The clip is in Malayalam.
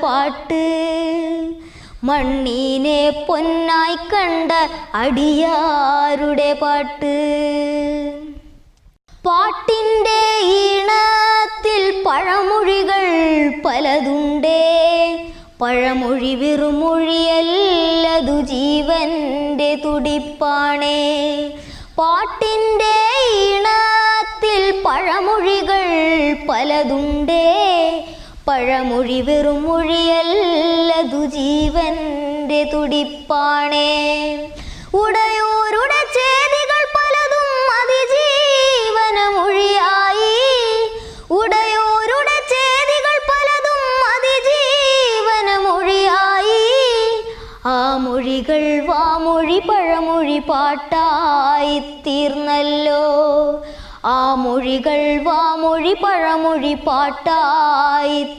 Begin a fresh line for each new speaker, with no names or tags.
പാട്ട്. മണ്ണിനെ പൊന്നായി കണ്ട അടിയാരുടെ പാട്ട്. പാട്ടിൻ്റെ ഈണത്തിൽ പഴമൊഴികൾ പലതുണ്ടേ. പഴമൊഴി വെറുമൊഴിയല്ലതു ജീവൻ്റെ തുടിപ്പാണേ. പാട്ടിൻ്റെ ഈണത്തിൽ പഴമൊഴികൾ പലതുണ്ടേ. പഴമൊഴി വെറുമൊഴിയല്ലതു ജീവൻ്റെ തുടിപ്പാണേ. ഉടയോരുടെ ചേതികൾ പലതും അതിജീവനമൊഴിയായി. ഉടയോരുടെ ചേതികൾ പലതും അതിജീവനമൊഴിയായി. ആ മൊഴികൾ വാമൊഴി പഴമൊഴി പാട്ടായി തീർന്നല്ലോ. ആ മൊഴികൾ വാമൊഴി പഴമൊഴി പാട്ടായി